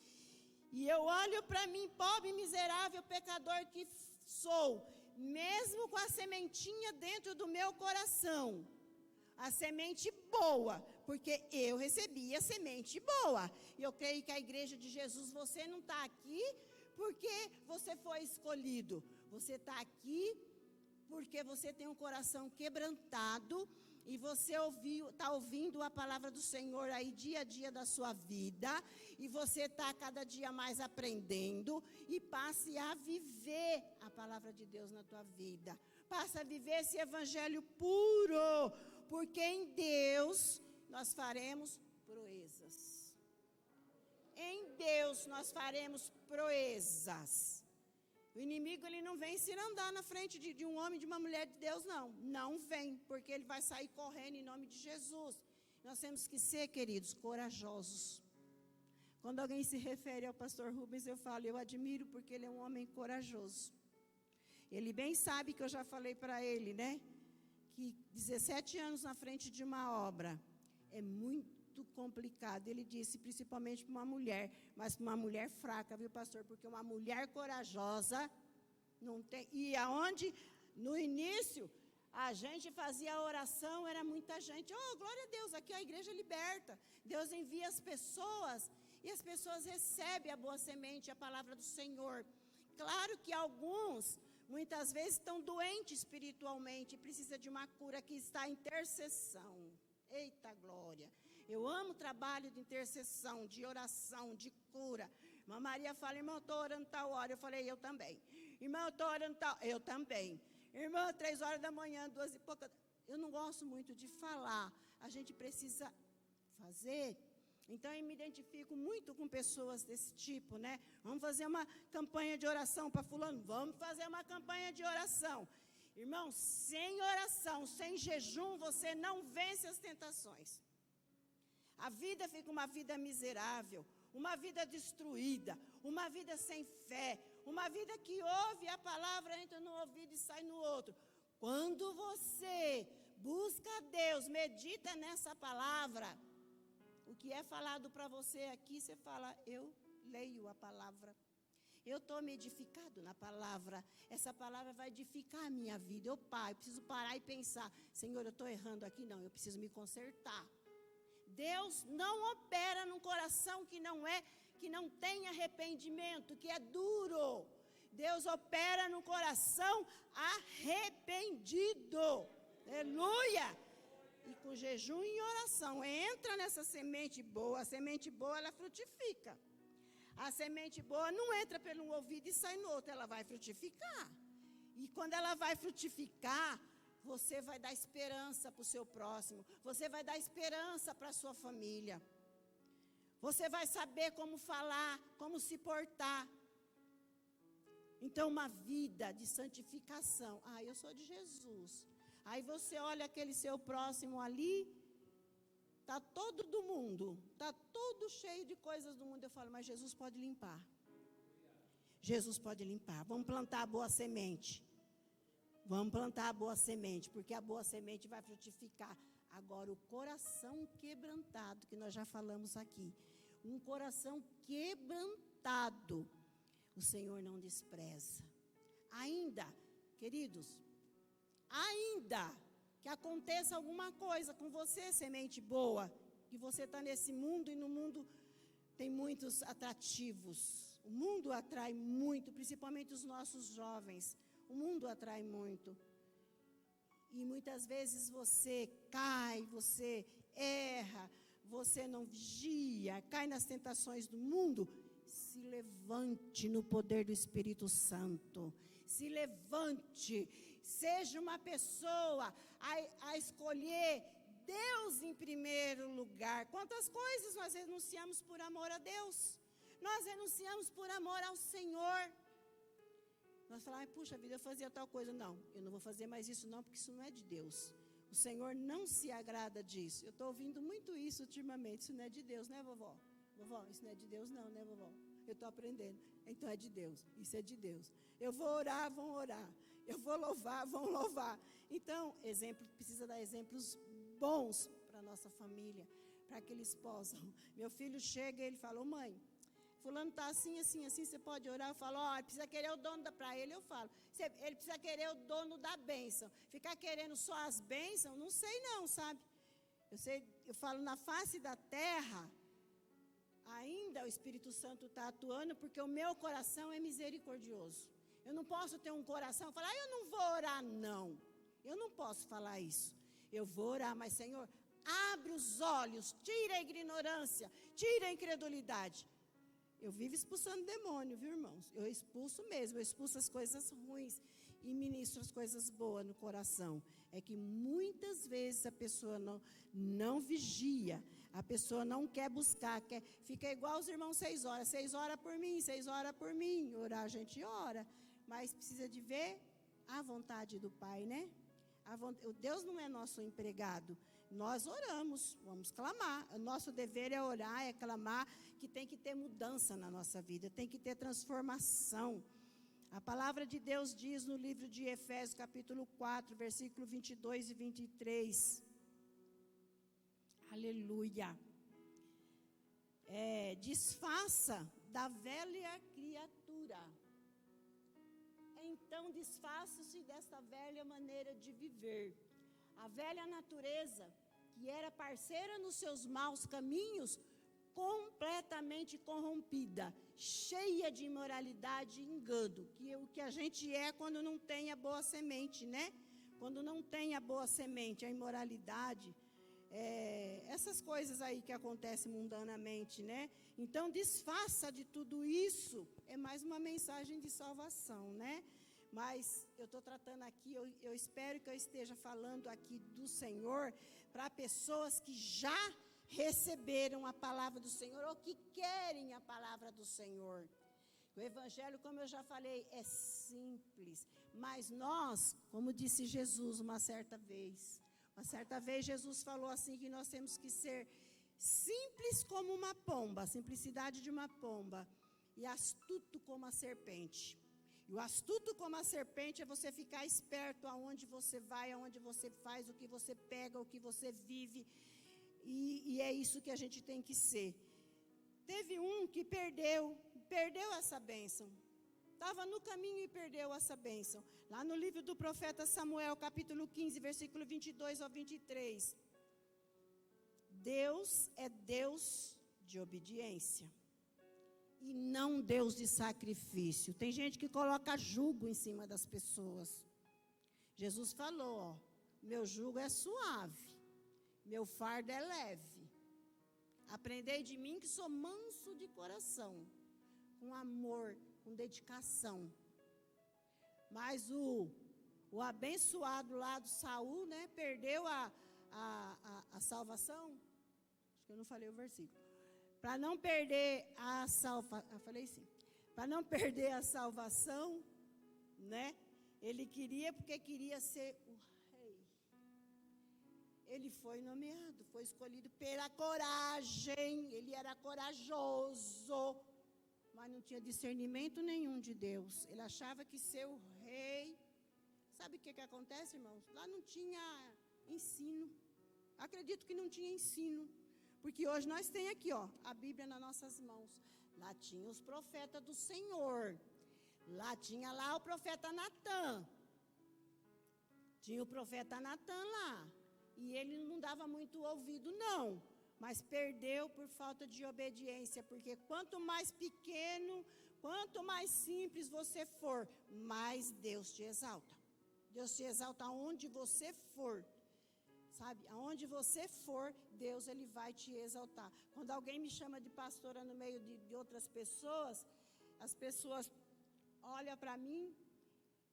e eu olho para mim, pobre, miserável, pecador que sou, mesmo com a sementinha dentro do meu coração, a semente boa, porque eu recebi a semente boa. E eu creio que a igreja de Jesus, você não está aqui porque você foi escolhido. Você está aqui porque você tem um coração quebrantado e você está ouvindo a palavra do Senhor aí dia a dia da sua vida. E você está cada dia mais aprendendo e passe a viver a palavra de Deus na tua vida. Passe a viver esse evangelho puro, porque em Deus nós faremos proezas. Em Deus nós faremos proezas. O inimigo, ele não vem se andar na frente de um homem, de uma mulher de Deus, não. Não vem, porque ele vai sair correndo em nome de Jesus. Nós temos que ser, queridos, corajosos. Quando alguém se refere ao pastor Rubens, eu falo, eu admiro porque ele é um homem corajoso. Ele bem sabe que eu já falei para ele, né? Que 17 anos na frente de uma obra é muito complicado. Ele disse, principalmente para uma mulher, mas para uma mulher fraca, viu, pastor? Porque uma mulher corajosa não tem. E aonde, no início, a gente fazia a oração, era muita gente. Oh, glória a Deus, aqui a igreja liberta. Deus envia as pessoas e as pessoas recebem a boa semente, a palavra do Senhor. Claro que alguns, muitas vezes, estão doentes espiritualmente e precisam de uma cura, que está a intercessão. Eita glória! Eu amo o trabalho de intercessão, de oração, de cura. Irmã Maria fala, irmão, eu estou orando tal hora. Eu falei, eu também. Irmão, eu estou orando tal. Eu também. Irmã, 3 horas da manhã, 2 e pouca. Eu não gosto muito de falar. A gente precisa fazer. Então, eu me identifico muito com pessoas desse tipo, né? Vamos fazer uma campanha de oração para fulano? Vamos fazer uma campanha de oração. Irmão, sem oração, sem jejum, você não vence as tentações. A vida fica uma vida miserável, uma vida destruída, uma vida sem fé, uma vida que ouve a palavra, entra no ouvido e sai no outro. Quando você busca a Deus, medita nessa palavra, o que é falado para você aqui, você fala, eu leio a palavra. Eu estou me edificado na palavra. Essa palavra vai edificar a minha vida. Eu preciso parar e pensar, Senhor, eu estou errando aqui? Não, eu preciso me consertar. Deus não opera num coração que não tem arrependimento, que é duro. Deus opera no coração arrependido. Aleluia! E com jejum e oração, entra nessa semente boa. A semente boa, ela frutifica. A semente boa não entra pelo um ouvido e sai no outro, ela vai frutificar. E quando ela vai frutificar, você vai dar esperança para o seu próximo. Você vai dar esperança para a sua família. Você vai saber como falar, como se portar. Então, uma vida de santificação. Ah, eu sou de Jesus. Aí você olha aquele seu próximo ali, está todo do mundo, está todo cheio de coisas do mundo. Eu falo, mas Jesus pode limpar. Jesus pode limpar. Vamos plantar a boa semente. Vamos plantar a boa semente, porque a boa semente vai frutificar. Agora, o coração quebrantado, que nós já falamos aqui, um coração quebrantado, o Senhor não despreza. Ainda, queridos, ainda que aconteça alguma coisa com você, semente boa, que você está nesse mundo e no mundo tem muitos atrativos. O mundo atrai muito, principalmente os nossos jovens. O mundo atrai muito. E muitas vezes você cai, você erra, você não vigia, cai nas tentações do mundo. Se levante no poder do Espírito Santo. Se levante. Seja uma pessoa a escolher Deus em primeiro lugar. Quantas coisas nós renunciamos por amor a Deus? Nós renunciamos por amor ao Senhor. Nós falamos, puxa vida, eu fazia tal coisa. Não, eu não vou fazer mais isso não, porque isso não é de Deus. O Senhor não se agrada disso. Eu estou ouvindo muito isso ultimamente. Isso não é de Deus, né, vovó? Vovó, isso não é de Deus não, né, vovó? Eu estou aprendendo. Então é de Deus, isso é de Deus. Eu vou orar, vão orar. Eu vou louvar, vão louvar. Então, precisa dar exemplos bons para a nossa família, para que eles possam. Meu filho chega e ele fala, mãe, fulano está assim, assim, assim, você pode orar? Eu falo, ele precisa querer o dono para ele, eu falo. Ele precisa querer o dono da bênção. Ficar querendo só as bênçãos, não sei não, sabe? Eu falo, na face da terra, ainda o Espírito Santo está atuando, porque o meu coração é misericordioso. Eu não posso ter um coração e falar, eu não vou orar, não. Eu não posso falar isso. Eu vou orar, mas Senhor, abre os olhos, tira a ignorância, tira a incredulidade. Eu vivo expulsando demônio, viu, irmãos? Eu expulso mesmo, eu expulso as coisas ruins e ministro as coisas boas no coração. É que muitas vezes a pessoa não vigia, a pessoa não quer buscar, fica igual os irmãos 6 horas. 6 horas por mim, 6 horas por mim. Orar a gente ora, mas precisa de ver a vontade do Pai, né? Deus não é nosso empregado. Nós oramos, vamos clamar. O nosso dever é orar, é clamar, que tem que ter mudança na nossa vida, tem que ter transformação. A palavra de Deus diz no livro de Efésios, capítulo 4, versículo 22 e 23. Aleluia. Desfaça da velha criatura. Então, desfaça-se desta velha maneira de viver. A velha natureza, que era parceira nos seus maus caminhos, completamente corrompida, cheia de imoralidade e engano, que é o que a gente é quando não tem a boa semente, né? Quando não tem a boa semente, a imoralidade, essas coisas aí que acontecem mundanamente, né? Então, desfaça de tudo isso, é mais uma mensagem de salvação, né? Mas eu estou tratando aqui, eu espero que eu esteja falando aqui do Senhor para pessoas que já receberam a palavra do Senhor ou que querem a palavra do Senhor. O Evangelho, como eu já falei, é simples, mas nós, como disse Jesus uma certa vez Jesus falou assim, que nós temos que ser simples como uma pomba, a simplicidade de uma pomba, e astuto como a serpente. E o astuto como a serpente é você ficar esperto aonde você vai, aonde você faz, o que você pega, o que você vive. E é isso que a gente tem que ser. Teve um que perdeu essa bênção. Estava no caminho e perdeu essa bênção. Lá no livro do profeta Samuel, capítulo 15, versículo 22 ao 23. Deus é Deus de obediência. E não Deus de sacrifício. Tem gente que coloca jugo em cima das pessoas. Jesus falou, meu jugo é suave, meu fardo é leve. Aprendei de mim que sou manso de coração, com amor, com dedicação. Mas o abençoado lá do Saul, né, perdeu a salvação. Acho que eu não falei o versículo. Para não perder a salvação, falei sim. Para não perder a salvação, né? Ele queria, porque queria ser o rei. ele foi nomeado, foi escolhido pela coragem. Ele era corajoso, mas não tinha discernimento nenhum de Deus. Ele achava que ser o rei... Sabe o que acontece, irmãos? Lá não tinha ensino. Acredito que não tinha ensino. Porque hoje nós temos aqui, ó, a Bíblia nas nossas mãos. Lá tinha os profetas do Senhor. Lá tinha lá o profeta Natã. Tinha o profeta Natã lá. E ele não dava muito ouvido, não. Mas perdeu por falta de obediência. Porque quanto mais pequeno, quanto mais simples você for, mais Deus te exalta. Deus te exalta aonde você for. Sabe, aonde você for, Deus ele vai te exaltar. Quando alguém me chama de pastora no meio de outras pessoas, as pessoas olham para mim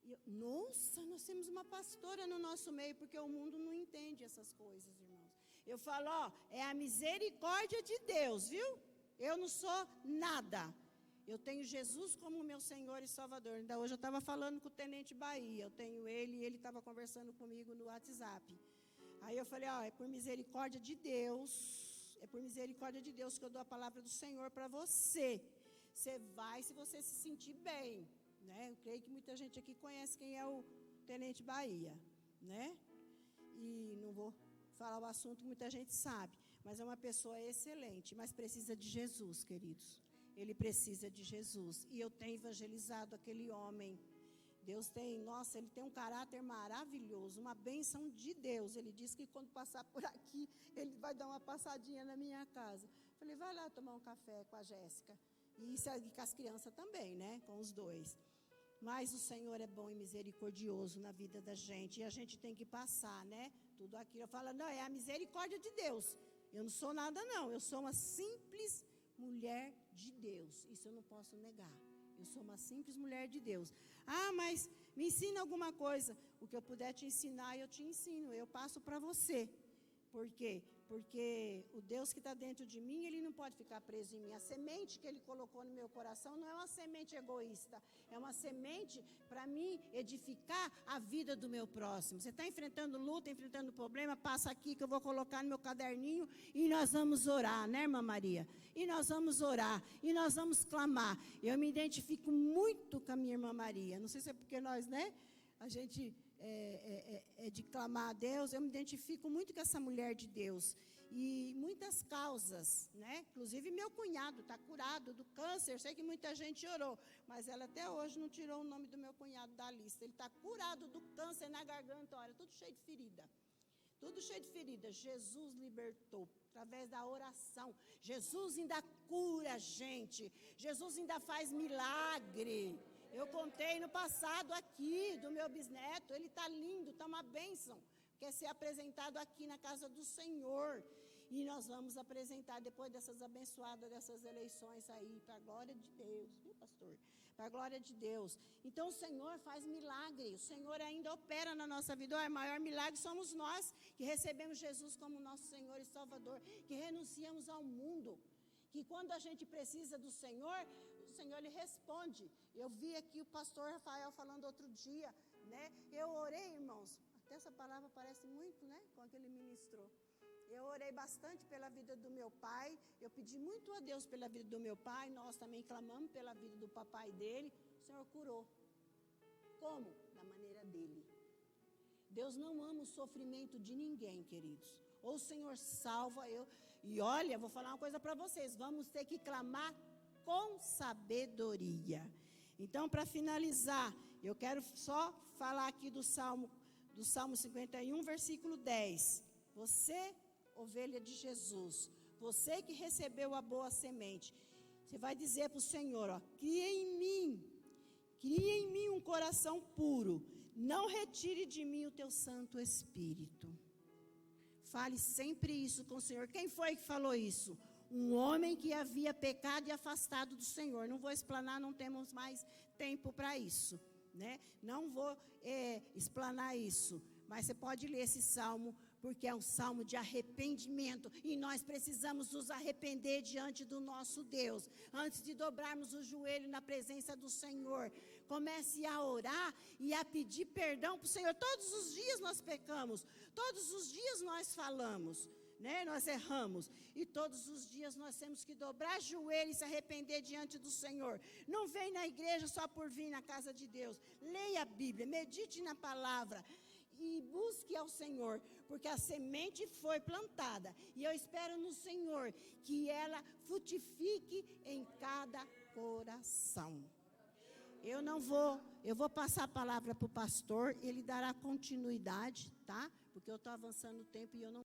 e eu, nossa, nós temos uma pastora no nosso meio, porque o mundo não entende essas coisas, irmãos. Eu falo, ó, é a misericórdia de Deus, viu? Eu não sou nada. Eu tenho Jesus como meu Senhor e Salvador. Ainda hoje eu estava falando com o Tenente Bahia, eu tenho ele e ele estava conversando comigo no WhatsApp. Aí eu falei, ó, é por misericórdia de Deus, que eu dou a palavra do Senhor para você. Você vai se você se sentir bem, né? Eu creio que muita gente aqui conhece quem é o Tenente Bahia, né? E não vou falar o assunto que muita gente sabe, mas é uma pessoa excelente, mas precisa de Jesus, queridos. Ele precisa de Jesus. E eu tenho evangelizado aquele homem. Deus tem, nossa, ele tem um caráter maravilhoso, uma bênção de Deus. Ele disse que quando passar por aqui, ele vai dar uma passadinha na minha casa. Falei, vai lá tomar um café com a Jéssica. E com as crianças também, né? Com os dois. Mas o Senhor é bom e misericordioso na vida da gente. E a gente tem que passar, né? Tudo aquilo. Eu falo, não, é a misericórdia de Deus. Eu não sou nada, não. Eu sou uma simples mulher de Deus. Isso eu não posso negar. Eu sou uma simples mulher de Deus. Ah, mas me ensina alguma coisa. O que eu puder te ensinar, eu te ensino. Eu passo para você. Por quê? Porque o Deus que está dentro de mim, ele não pode ficar preso em mim. A semente que ele colocou no meu coração não é uma semente egoísta. É uma semente para mim edificar a vida do meu próximo. Você está enfrentando luta, enfrentando problema, passa aqui que eu vou colocar no meu caderninho e nós vamos orar, né, irmã Maria? E nós vamos orar, e nós vamos clamar. Eu me identifico muito com a minha irmã Maria. Não sei se é porque nós, né, a gente... de clamar a Deus, eu me identifico muito com essa mulher de Deus. E muitas causas, né? Inclusive meu cunhado está curado do câncer. Eu sei que muita gente orou, mas ela até hoje não tirou o nome do meu cunhado da lista. Ele está curado do câncer na garganta, olha, tudo cheio de ferida. Tudo cheio de ferida. Jesus libertou através da oração. Jesus ainda cura a gente. Jesus ainda faz milagre. Eu contei no passado aqui do meu bisneto, ele está lindo, está uma bênção. Quer ser apresentado aqui na casa do Senhor. E nós vamos apresentar depois dessas abençoadas, dessas eleições aí, para a glória de Deus, viu, pastor? Para a glória de Deus. Então o Senhor faz milagre, o Senhor ainda opera na nossa vida. O maior milagre somos nós, que recebemos Jesus como nosso Senhor e Salvador, que renunciamos ao mundo. Que quando a gente precisa do Senhor lhe responde. Eu vi aqui o pastor Rafael falando outro dia, né? Eu orei, irmãos, até essa palavra parece muito, né? Com a que ele ministrou. Eu orei bastante pela vida do meu pai, eu pedi muito a Deus pela vida do meu pai, nós também clamamos pela vida do papai dele, o Senhor curou. Como? Da maneira dele. Deus não ama o sofrimento de ninguém, queridos. Ou o Senhor salva, e olha, vou falar uma coisa para vocês, vamos ter que clamar com sabedoria. Então, para finalizar, eu quero só falar aqui do Salmo 51, versículo 10. Você, ovelha de Jesus, você que recebeu a boa semente, você vai dizer para o Senhor, ó, cria em mim um coração puro, não retire de mim o teu Santo Espírito. Fale sempre isso com o Senhor. Quem foi que falou isso? Um homem que havia pecado e afastado do Senhor. Não vou explanar, não temos mais tempo para isso, né? Não vou explanar isso, mas você pode ler esse salmo porque é um salmo de arrependimento, e nós precisamos nos arrepender diante do nosso Deus, antes de dobrarmos o joelho na presença do Senhor. Comece a orar e a pedir perdão para o Senhor. Todos os dias nós pecamos, todos os dias nós falamos, né? Nós erramos, e todos os dias nós temos que dobrar joelho e se arrepender diante do Senhor. Não vem na igreja só por vir na casa de Deus. Leia a Bíblia, medite na palavra e busque ao Senhor, porque a semente foi plantada, e eu espero no Senhor que ela frutifique em cada coração. Eu vou passar a palavra para o pastor, ele dará continuidade, tá? Porque eu estou avançando o tempo e eu não